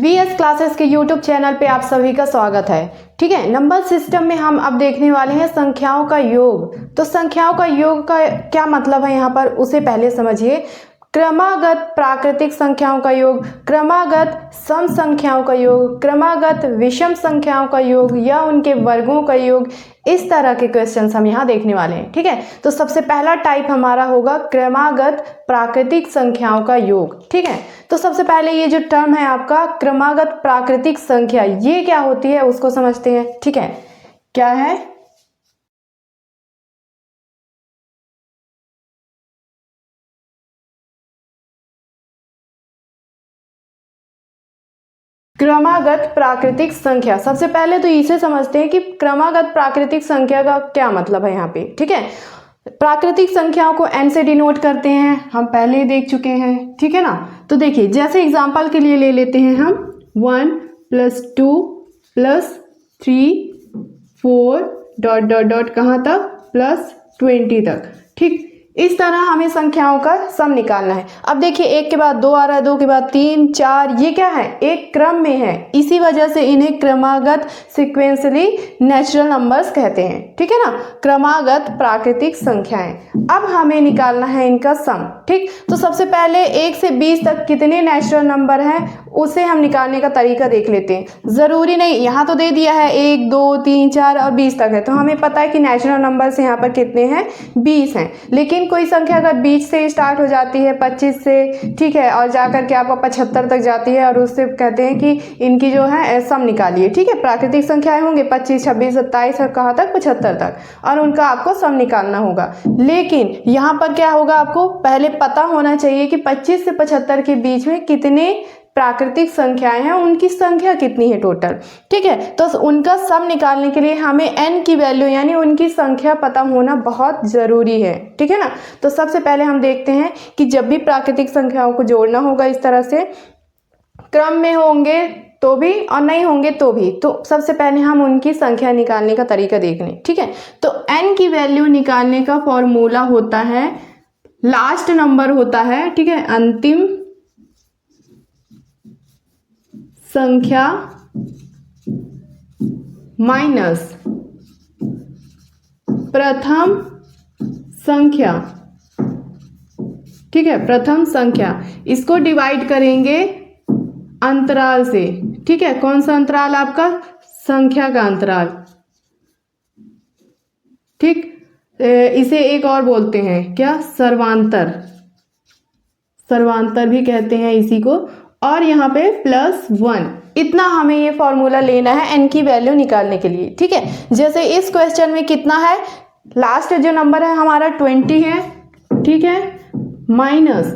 VS classes के YouTube channel पे आप सभी का स्वागत है। ठीक है, नंबर सिस्टम में हम अब देखने वाले हैं संख्याओं का योग। तो संख्याओं का योग का क्या मतलब है यहाँ पर, उसे पहले समझिए। क्रमागत प्राकृतिक संख्याओं का योग, क्रमागत सम संख्याओं का योग, क्रमागत विषम संख्याओं का योग या उनके वर्गों का योग, इस तरह के क्वेश्चंस हम यहाँ देखने वाले हैं। ठीक है, तो सबसे पहला टाइप हमारा होगा क्रमागत प्राकृतिक संख्याओं का योग। ठीक है, तो सबसे पहले ये जो टर्म है आपका क्रमागत प्राकृतिक संख्या, ये क्या होती है उसको समझते हैं। ठीक है, क्या है? क्रमागत प्राकृतिक संख्या। सबसे पहले तो इसे समझते हैं कि क्रमागत प्राकृतिक संख्या का क्या मतलब है यहाँ पे। ठीक है, प्राकृतिक संख्याओं को n से डिनोट करते हैं, हम पहले ही देख चुके हैं। ठीक है ना, तो देखिए जैसे एग्जांपल के लिए ले लेते हैं हम 1 + 2 + 3 4 ... कहाँ तक, +20 तक। ठीक, इस तरह हमें संख्याओं का सम निकालना है। अब देखिए 1 के बाद 2 आ रहा है, 2 के बाद 3 4, ये क्या है, एक क्रम में है, इसी वजह से इन्हें क्रमागत सीक्वेंशियली नेचुरल नंबर्स कहते हैं। ठीक है ना, क्रमागत प्राकृतिक संख्याएं। अब हमें निकालना है इनका सम। ठीक, तो सबसे पहले 1 से 20 तक कितने नेचुरल नंबर हैं उसे हम निकालने का तरीका देख लेते हैं। जरूरी नहीं, यहाँ तो दे दिया है 1 2 3 4 और 20 तक है, तो हमें पता है कि नेचुरल नंबर्स यहाँ पर कितने हैं, 20 हैं। लेकिन कोई संख्या अगर 20 से स्टार्ट हो जाती है, 25 से, ठीक है, और जाकर के आपको 75 तक जाती है, और उससे कहते हैं कि इनकी जो है सम निकालिए। ठीक है, प्राकृतिक संख्याएं होंगे 25 26 27 और कहाँ तक, 75 तक, और उनका आपको सम निकालना होगा। लेकिन यहाँ पर क्या होगा, आपको पहले पता होना चाहिए कि 25 से 75 के बीच में कितने प्राकृतिक संख्याएं हैं, उनकी संख्या कितनी है टोटल। ठीक है, तो उनका सम निकालने के लिए हमें n की वैल्यू यानी उनकी संख्या पता होना बहुत जरूरी है। ठीक है ना, तो सबसे पहले हम देखते हैं कि जब भी प्राकृतिक संख्याओं को जोड़ना होगा इस तरह से, क्रम में होंगे तो भी और नहीं होंगे तो भी, तो सबसे पहले हम उनकी संख्या निकालने का तरीका देख लें। ठीक है, तो n की वैल्यू निकालने का फॉर्मूला होता है, लास्ट नंबर होता है, ठीक है, अंतिम संख्या माइनस प्रथम संख्या। ठीक है, प्रथम संख्या, इसको डिवाइड करेंगे अंतराल से। ठीक है, कौन सा अंतराल, आपका संख्या का अंतराल। ठीक, इसे एक और बोलते हैं क्या, सर्वांतर, सर्वांतर भी कहते हैं इसी को। और यहाँ पे +1, इतना हमें ये फॉर्मूला लेना है n की वैल्यू निकालने के लिए। ठीक है, जैसे इस क्वेश्चन में कितना है, लास्ट जो नंबर है हमारा 20 है। ठीक है, माइनस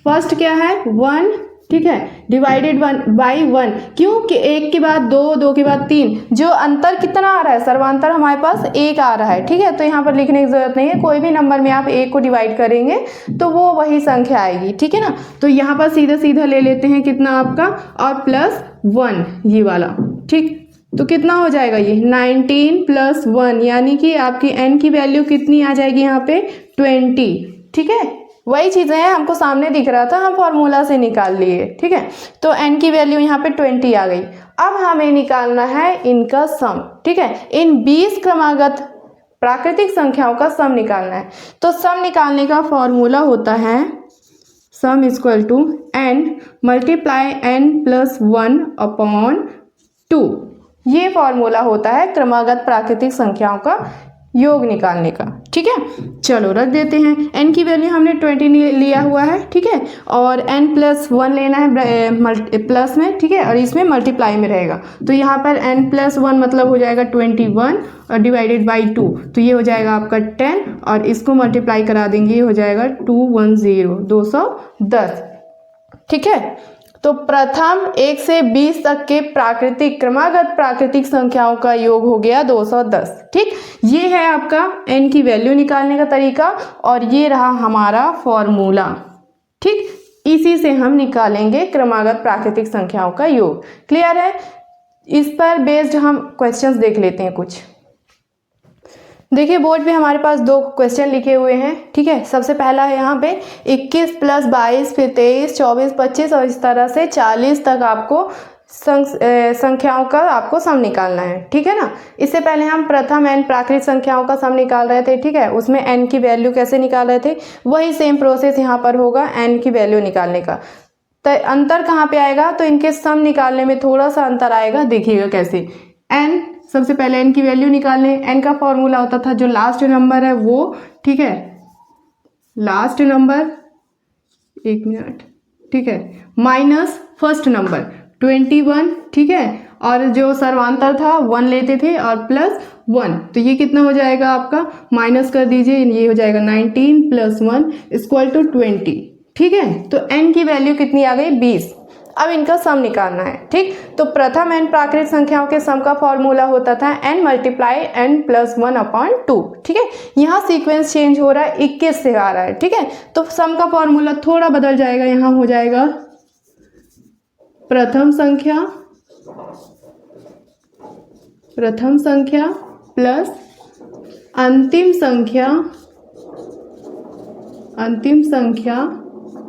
फर्स्ट क्या है, 1। ठीक है, डिवाइडेड 1/1, क्योंकि 1 के बाद 2 2 के बाद 3, जो अंतर कितना आ रहा है, सर्वांतर हमारे पास 1 आ रहा है। ठीक है, तो यहाँ पर लिखने की जरूरत नहीं है, कोई भी नंबर में आप 1 को डिवाइड करेंगे तो वो वही संख्या आएगी। ठीक है ना, तो यहाँ पर सीधा सीधा ले लेते हैं कितना आपका, और +1 ये वाला। ठीक, तो कितना हो जाएगा ये 19 + 1, यानी कि आपकी n की वैल्यू कितनी आ जाएगी यहाँ पे, 20। ठीक है, वही चीजें हैं, हमको सामने दिख रहा था, हम फॉर्मूला से निकाल लिए। ठीक है, तो n की वैल्यू यहाँ पे 20 आ गई। अब हमें निकालना है इनका सम। ठीक है, इन 20 क्रमागत प्राकृतिक संख्याओं का सम निकालना है। तो सम निकालने का फॉर्मूला होता है सम = n × n + 1/2। ये फॉर्मूला होता है क्रमागत प्राकृतिक संख्याओं का योग निकालने का। ठीक है, चलो रख देते हैं, n की वैल्यू हमने 20 लिया हुआ है। ठीक है, और n + 1 लेना है प्लस में। ठीक है, और इसमें मल्टीप्लाई में रहेगा, तो यहाँ पर n + 1 मतलब हो जाएगा 21 और डिवाइडेड बाई 2, तो ये हो जाएगा आपका 10, और इसको मल्टीप्लाई करा देंगे, ये हो जाएगा 210। ठीक है, तो प्रथम 1 से 20 तक के प्राकृतिक क्रमागत प्राकृतिक संख्याओं का योग हो गया 210। ठीक, ये है आपका n की वैल्यू निकालने का तरीका, और ये रहा हमारा फॉर्मूला। ठीक, इसी से हम निकालेंगे क्रमागत प्राकृतिक संख्याओं का योग। क्लियर है? इस पर बेस्ड हम क्वेश्चंस देख लेते हैं कुछ। देखिए बोर्ड पे हमारे पास 2 क्वेश्चन लिखे हुए हैं। ठीक है, सबसे पहला है यहाँ पे 21 + 22 फिर 23 24 25 और इस तरह से 40 तक आपको संख्याओं का आपको सम निकालना है, ठीक है ना। इससे पहले हम प्रथम n प्राकृतिक संख्याओं का सम निकाल रहे थे, ठीक है। उसमें n की वैल्यू कैसे निकाल रहे थे, वही सेम प्रोसेस यहाँ पर होगा n की वैल्यू निकालने का। तो अंतर कहाँ पे आएगा, तो इनके सम निकालने में थोड़ा सा अंतर आएगा, देखिएगा कैसे। n, सबसे पहले n की वैल्यू निकालने, n का फॉर्मूला होता था जो लास्ट नंबर है वो, ठीक है, लास्ट नंबर, एक मिनट, ठीक है, माइनस फर्स्ट नंबर 21, ठीक है, और जो सर्वांतर था 1 लेते थे और प्लस 1, तो ये कितना हो जाएगा आपका, माइनस कर दीजिए, ये हो जाएगा 19 + 1 = 20, ठीक है। तो n की वैल्यू कितनी आ गई, 20। अब इनका सम निकालना है, ठीक। तो प्रथम n प्राकृतिक संख्याओं के सम का फॉर्मूला होता था n × n + 1/2, ठीक है। यहाँ सीक्वेंस चेंज हो रहा है, 21 से आ रहा है, ठीक है। तो सम का फॉर्मूला थोड़ा बदल जाएगा, यहाँ हो जाएगा प्रथम संख्या प्लस अंतिम संख्या,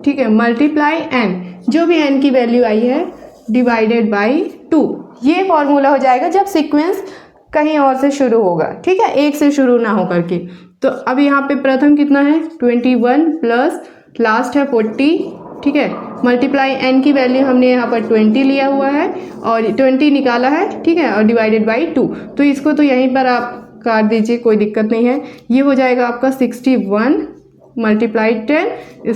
ठीक है, मल्टीप्लाई n, जो भी n की वैल्यू आई है डिवाइडेड बाई 2। ये फॉर्मूला हो जाएगा जब सीक्वेंस कहीं और से शुरू होगा, ठीक है, एक से शुरू ना हो करके। तो अब यहाँ पे प्रथम कितना है 21 प्लस लास्ट है 40, ठीक है, मल्टीप्लाई n की वैल्यू हमने यहाँ पर 20 लिया हुआ है और 20 निकाला है, ठीक है, और डिवाइडेड बाई 2। तो इसको तो यहीं पर आप काट दीजिए, कोई दिक्कत नहीं है। ये हो जाएगा आपका 61 × 10 =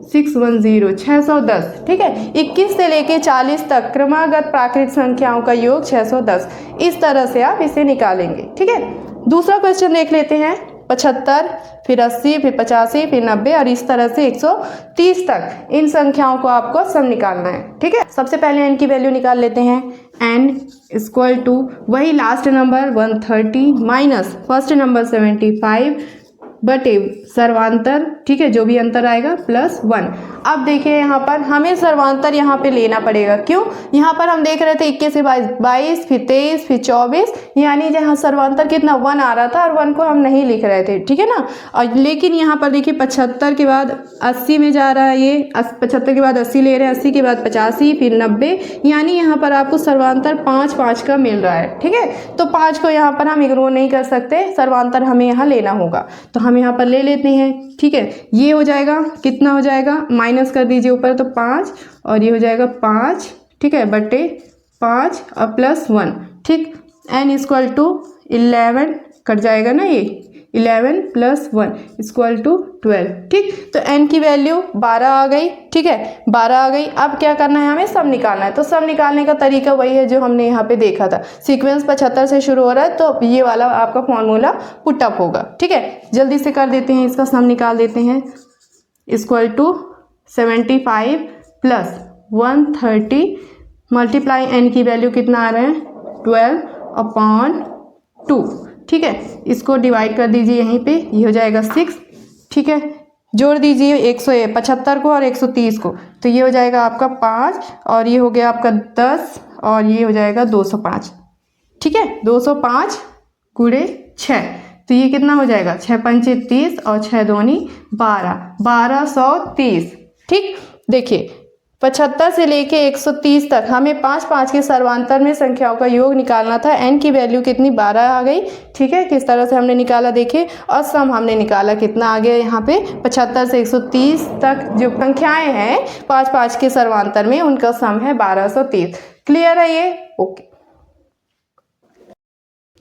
610, 610, ठीक है। 21 से लेके 40 तक क्रमागत प्राकृतिक संख्याओं का योग 610, इस तरह से आप इसे निकालेंगे, ठीक है। दूसरा क्वेश्चन देख लेते हैं, 75, फिर 80, फिर 85, फिर 90 और इस तरह से 130 तक इन संख्याओं को आपको सम निकालना है, ठीक है। सबसे पहले n की वैल्यू निकाल लेते हैं, n = वही last number 130 minus first number 75 बटे सर्वांतर, ठीक है, जो भी अंतर आएगा प्लस 1। अब देखिए यहाँ पर हमें सर्वांतर यहाँ पे लेना पड़ेगा, क्यों, यहाँ पर हम देख रहे थे 21 से 22, फिर 23, फिर 24, यानी जहाँ सर्वांतर कितना 1 आ रहा था और 1 को हम नहीं लिख रहे थे, ठीक है ना। और लेकिन यहाँ पर देखिए 75 के बाद 80 में जा रहा है, ये 75 के बाद 80 ले रहे हैं, 80 के बाद 85, फिर 90, यानी यहाँ पर आपको सर्वांतर 5 का मिल रहा है, ठीक है। तो 5 को यहाँ पर हम इग्नोर नहीं कर सकते, सर्वांतर हमें यहाँ लेना होगा, तो हम यहाँ पर ले लेते हैं, ठीक है। ये हो जाएगा, कितना हो जाएगा, माइनस कर दीजिए ऊपर, तो 5, और ये हो जाएगा 5, ठीक है, बटे 5 और प्लस 1, ठीक। n = 11 कट जाएगा ना, ये 11 + 1 = 12, ठीक। तो n की वैल्यू 12 आ गई, ठीक है, 12 आ गई। अब क्या करना है, हमें सम निकालना है। तो सम निकालने का तरीका वही है जो हमने यहाँ पे देखा था, सीक्वेंस 75 से शुरू हो रहा है, तो ये वाला आपका फॉर्मूला पुटअप होगा, ठीक है। जल्दी से कर देते हैं, इसका सम निकाल देते हैं, = 75 + 130 मल्टीप्लाई n की वैल्यू कितना आ रहा है 12/2, ठीक है। इसको डिवाइड कर दीजिए यहीं पे, ये हो जाएगा 6, ठीक है। जोड़ दीजिए 175 को और 130 को, तो ये हो जाएगा आपका 5, और ये हो गया आपका 10, और ये हो जाएगा 205, ठीक है। 205 × 6, तो ये कितना हो जाएगा, 6 × 5 = 30 और 6 × 2 = 12, 1230, ठीक। देखिए 75 से लेके 130 तक हमें 5 के सर्वांतर में संख्याओं का योग निकालना था। n की वैल्यू कितनी 12 आ गई, ठीक है। किस तरह से हमने निकाला देखिए, और सम हमने निकाला कितना आ गया यहाँ पे 75 से 130 तक जो संख्याएं हैं 5 के सर्वांतर में, उनका सम है 1230। क्लियर है ये, ओके।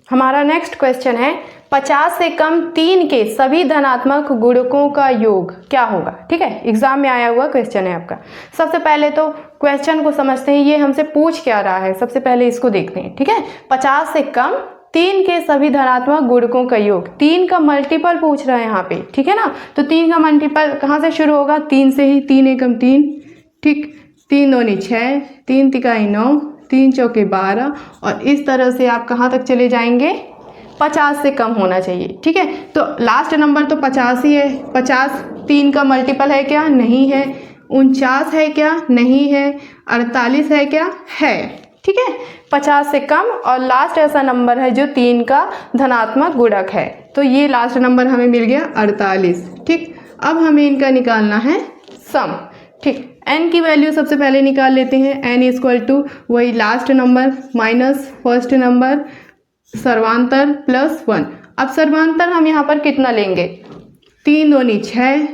हमारा नेक्स्ट क्वेश्चन है 50 से कम 3 के सभी धनात्मक गुणकों का योग क्या होगा, ठीक है। एग्जाम में आया हुआ क्वेश्चन है आपका। सबसे पहले तो क्वेश्चन को समझते हैं, ये हमसे पूछ क्या रहा है, सबसे पहले इसको देखते हैं, ठीक है। 50 से कम 3 के सभी धनात्मक गुणकों का योग, 3 का मल्टीपल पूछ रहा है यहाँ पे, ठीक है ना। तो 3 का मल्टीपल कहाँ से शुरू होगा, 3 से ही, 3 एकम 3, ठीक, 3 दूनी 6, 3 तिकाई 9, 3 चौके 12, और इस तरह से आप कहाँ तक चले जाएंगे, 50 से कम होना चाहिए, ठीक है। तो लास्ट नंबर तो 50 ही है। 50 3 का मल्टीपल है क्या, नहीं है। 49 है क्या, नहीं है। 48 है क्या, है, ठीक है। 50 से कम और लास्ट ऐसा नंबर है जो 3 का धनात्मक गुणक है, तो ये लास्ट नंबर हमें मिल गया 48, ठीक। अब हमें इनका निकालना है सम, ठीक। n की वैल्यू सबसे पहले निकाल लेते हैं। n इक्वल टू वही last number minus first number सर्वांतर प्लस 1। अब सर्वांतर हम यहाँ पर कितना लेंगे, 3 दूनी 6,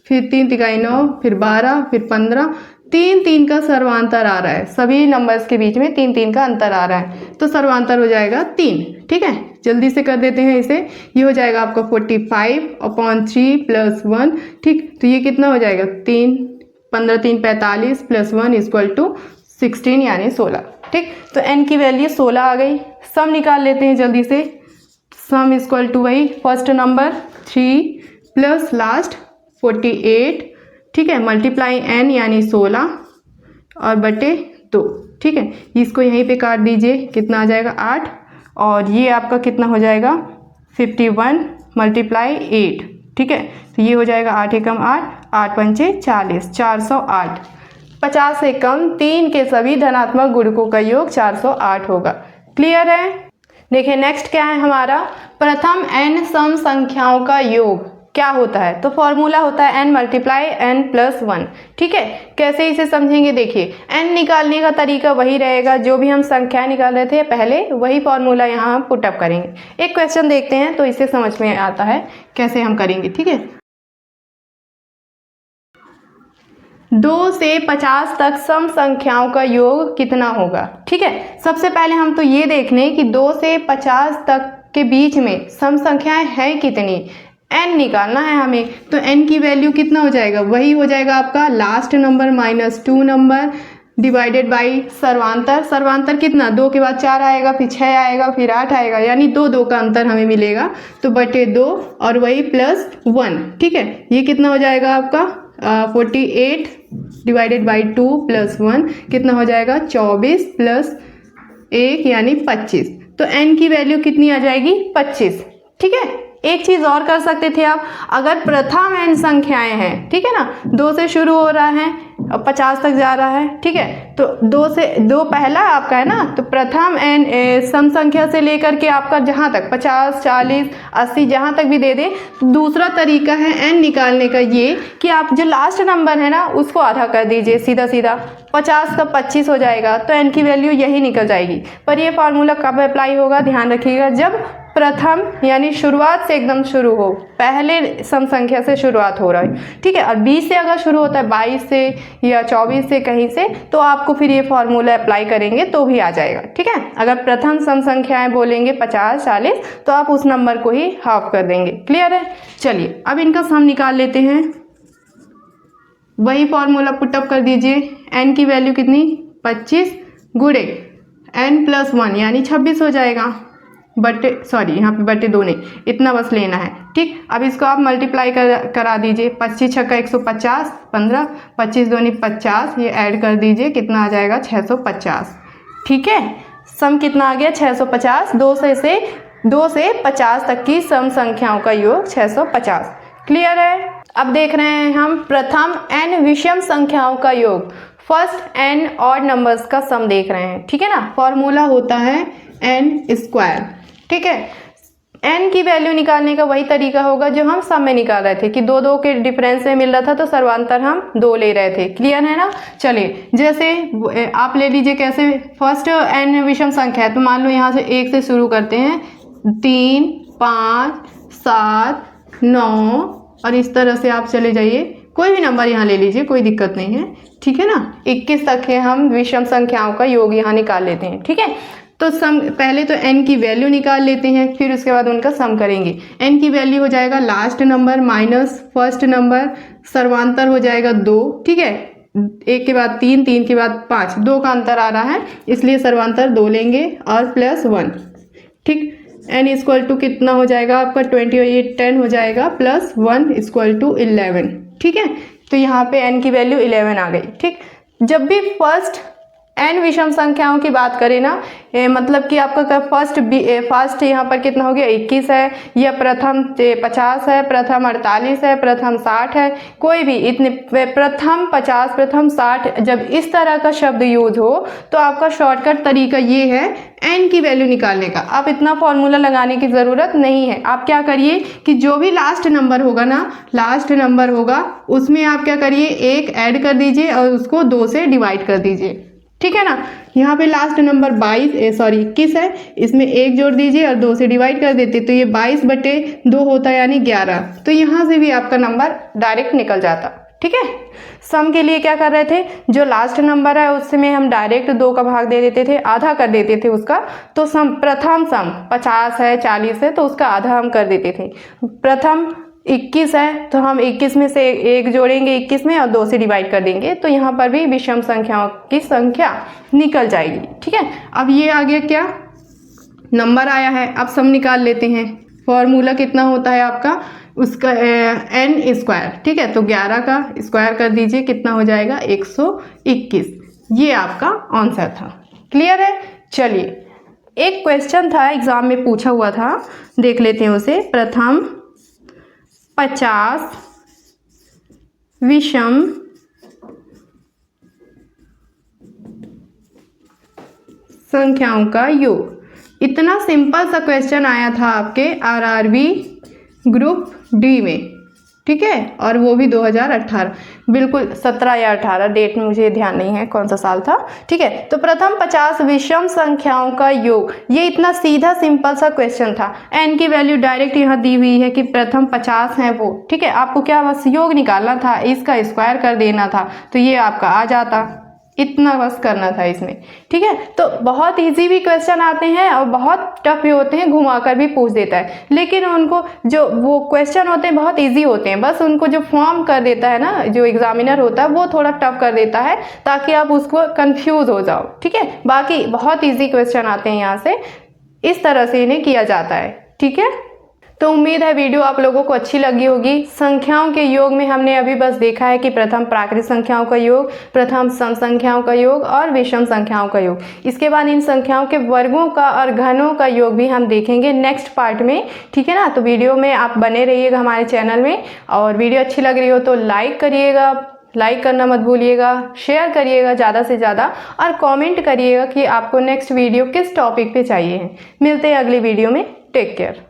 फिर 3 तिगाई 9, फिर 12, फिर 15, 3 3 का सर्वांतर आ रहा है, सभी नंबर्स के बीच में 3 3 का अंतर आ रहा है, तो सर्वांतर हो जाएगा 3। ठीक है, जल्दी से कर देते हैं इसे। ये हो जाएगा आपका 45/3 प्लस 1। ठीक, तो ये कितना हो जाएगा, 3 15 3 45 प्लस 1 इक्वल टू 16 यानी 16। ठीक, तो n की वैल्यू 16 आ गई। सम निकाल लेते हैं जल्दी से। सम इक्वल टू वही फर्स्ट नंबर 3 प्लस लास्ट 48। ठीक है, मल्टीप्लाई n यानी 16 और बटे 2। ठीक है, इसको यहीं पे काट दीजिए, कितना आ जाएगा 8, और ये आपका कितना हो जाएगा 51 मल्टीप्लाई 8। ठीक है, तो ये हो जाएगा 8 एकम 8, 8 पंचे 40, 408। 50 से कम 3 के सभी धनात्मक गुणकों का योग 408 होगा। क्लियर है। देखिए नेक्स्ट क्या है हमारा, प्रथम n सम संख्याओं का योग क्या होता है, तो फॉर्मूला होता है n मल्टीप्लाई n प्लस 1। ठीक है, कैसे इसे समझेंगे, देखिए n निकालने का तरीका वही रहेगा, जो भी हम संख्याएं निकाल रहे थे पहले वही फॉर्मूला यहाँ हम पुटअप करेंगे। एक क्वेश्चन देखते हैं तो इसे समझ में आता है कैसे हम करेंगे। ठीक है, 2 से 50 तक सम संख्याओं का योग कितना होगा। ठीक है, सबसे पहले हम तो ये देख लें कि 2 से 50 तक के बीच में सम संख्याएं हैं कितनी, n निकालना है हमें। तो n की वैल्यू कितना हो जाएगा, वही हो जाएगा आपका last number minus 2 number divided by सर्वांतर। सर्वांतर कितना, 2 के बाद 4 आएगा, फिर 6 आएगा, फिर 8 आएगा, यानी 2 2 का अंतर हमें मिलेगा, तो बटे 2 और वही प्लस 1। ठीक है, ये कितना हो जाएगा आपका 48 डिवाइडेड बाई 2 प्लस 1 कितना हो जाएगा 24 प्लस 1 यानी 25। तो n की वैल्यू कितनी आ जाएगी 25। ठीक है, एक चीज और कर सकते थे आप, अगर प्रथम n संख्याएं हैं, ठीक है ना, 2 से शुरू हो रहा है और 50 तक जा रहा है। ठीक है, तो 2 पहला आपका है ना, तो प्रथम n सम संख्या से लेकर के आपका जहां तक 50 40 80 जहां तक भी दे दे, तो दूसरा तरीका है n निकालने का ये कि आप जो लास्ट नंबर है ना उसको आधा कर दीजिए, सीधा सीधा 50 का 25 हो जाएगा, तो n की वैल्यू यही निकल जाएगी। पर ये फार्मूला कब अप्लाई होगा, ध्यान रखिएगा, जब प्रथम यानी शुरुआत से एकदम शुरू हो, पहले सम संख्या से शुरुआत हो रहा है। ठीक है, और 20 से अगर शुरू होता है, 22 से या 24 से कहीं से, तो आपको फिर ये फॉर्मूला अप्लाई करेंगे तो भी आ जाएगा। ठीक है, अगर प्रथम सम संख्याएं बोलेंगे 50 40 तो आप उस नंबर को ही हाफ कर देंगे। क्लियर है। चलिए अब इनका सम निकाल लेते हैं। वही फॉर्मूला पुटअप कर दीजिए। n की वैल्यू कितनी 25 गुणे n प्लस 1 यानी 26 हो जाएगा, बटे सॉरी यहाँ पे बटे 2 नहीं, इतना बस लेना है। ठीक, अब इसको आप मल्टीप्लाई करा दीजिए। 25 छक्का 150 15 25 दूनी 50, ये ऐड कर दीजिए, कितना आ जाएगा 650। ठीक है, सम कितना आ गया 650। 2 से 50 तक की सम संख्याओं का योग 650। क्लियर है। अब देख रहे हैं हम प्रथम n विषम संख्याओं का योग, फर्स्ट n ऑड नंबर्स का सम देख रहे हैं। ठीक है ना, फॉर्मूला होता है n स्क्वायर। ठीक है, n की वैल्यू निकालने का वही तरीका होगा जो हम सम में निकाल रहे थे कि 2 2 के डिफरेंस में मिल रहा था, तो सर्वांतर हम 2 ले रहे थे। क्लियर है ना। चलिए, जैसे आप ले लीजिए, कैसे, फर्स्ट n विषम संख्या है, तो मान लो यहाँ से 1 से शुरू करते हैं, 3 5 7 9 और इस तरह से आप चले जाइए, कोई भी नंबर यहाँ ले लीजिए, कोई दिक्कत नहीं है। ठीक है ना, 21 तक है, हम विषम संख्याओं का योग यहाँ निकाल लेते हैं। ठीक है, तो सम पहले तो n की वैल्यू निकाल लेते हैं, फिर उसके बाद उनका सम करेंगे। n की वैल्यू हो जाएगा last number minus first number, सर्वांतर हो जाएगा 2। ठीक है, 1 के बाद 3 3 के बाद 5, 2 का अंतर आ रहा है, इसलिए सर्वांतर 2 लेंगे और प्लस 1। ठीक, n इक्वल टू कितना हो जाएगा आपका 28 10 हो जाएगा, प्लस 1 इक्वल टू 11। ठीक है, तो यहाँ पे n की वैल्यू 11 आ गई। ठीक, जब भी फर्स्ट n विषम संख्याओं की बात करें ना, मतलब कि आपका फर्स्ट यहाँ पर कितना हो गया 21 है, या प्रथम 50 है, प्रथम 48 है, प्रथम 60 है, कोई भी इतने प्रथम 50 प्रथम 60 जब इस तरह का शब्द यूज हो तो आपका शॉर्टकट तरीका ये है n की वैल्यू निकालने का। आप इतना फॉर्मूला लगाने की ज़रूरत नहीं है। आप क्या करिए कि जो भी लास्ट नंबर होगा ना, लास्ट नंबर होगा उसमें आप क्या करिए 1 ऐड कर दीजिए और उसको 2 से डिवाइड कर दीजिए, ठीक है ना। यहाँ पे लास्ट नंबर 21 है, इसमें 1 जोड़ दीजिए और 2 से डिवाइड कर देते तो ये 22/2 होता है यानी 11। तो यहाँ से भी आपका नंबर डायरेक्ट निकल जाता, ठीक है। सम के लिए क्या कर रहे थे, जो लास्ट नंबर है उसमें हम डायरेक्ट 2 का भाग दे देते थे, आधा कर देते थे उसका। तो प्रथम सम 50 है 40 है तो उसका आधा हम कर देते थे। प्रथम 21 है तो हम 21 में से 1 जोड़ेंगे 21 में और 2 से डिवाइड कर देंगे, तो यहाँ पर भी विषम संख्याओं की संख्या निकल जाएगी, ठीक है। अब ये आ गया क्या, नंबर आया है। अब सम निकाल लेते हैं। फॉर्मूला कितना होता है आपका, उसका n स्क्वायर, ठीक है। तो 11 का स्क्वायर कर दीजिए, कितना हो जाएगा 121। ये आपका आंसर था। क्लियर है। चलिए एक क्वेश्चन था एग्जाम में पूछा हुआ था, देख लेते हैं उसे। प्रथम 50 विषम संख्याओं का योग। इतना सिंपल सा क्वेश्चन आया था आपके आरआरबी ग्रुप डी में, ठीक है। और वो भी 2018, बिल्कुल 17 या 18, डेट में मुझे ध्यान नहीं है कौन सा साल था, ठीक है। तो प्रथम 50 विषम संख्याओं का योग, ये इतना सीधा सिंपल सा क्वेश्चन था। n की वैल्यू डायरेक्ट यहाँ दी हुई है कि प्रथम 50 है वो, ठीक है। आपको क्या बस योग निकालना था, इसका स्क्वायर कर देना था तो ये आपका आ जाता। इतना बस करना था इसमें, ठीक है। तो बहुत इजी भी क्वेश्चन आते हैं और बहुत टफ भी होते हैं, घुमाकर भी पूछ देता है, लेकिन उनको जो वो क्वेश्चन होते हैं बहुत इजी होते हैं, बस उनको जो फॉर्म कर देता है ना जो एग्जामिनर होता है वो थोड़ा टफ कर देता है ताकि आप उसको कंफ्यूज हो जाओ, ठीक है। बाकी बहुत ईजी क्वेश्चन आते हैं यहाँ से, इस तरह से इन्हें किया जाता है, ठीक है। तो उम्मीद है वीडियो आप लोगों को अच्छी लगी होगी। संख्याओं के योग में हमने अभी बस देखा है कि प्रथम प्राकृत संख्याओं का योग, प्रथम सम संख्याओं का योग और विषम संख्याओं का योग। इसके बाद इन संख्याओं के वर्गों का और घनों का योग भी हम देखेंगे नेक्स्ट पार्ट में, ठीक है ना। तो वीडियो में आप बने रहिएगा हमारे चैनल में, और वीडियो अच्छी लग रही हो तो लाइक करिएगा, लाइक करना मत भूलिएगा, शेयर करिएगा ज़्यादा से ज़्यादा, और कमेंट करिएगा कि आपको नेक्स्ट वीडियो किस टॉपिक पे चाहिए है। मिलते हैं अगली वीडियो में। Take care.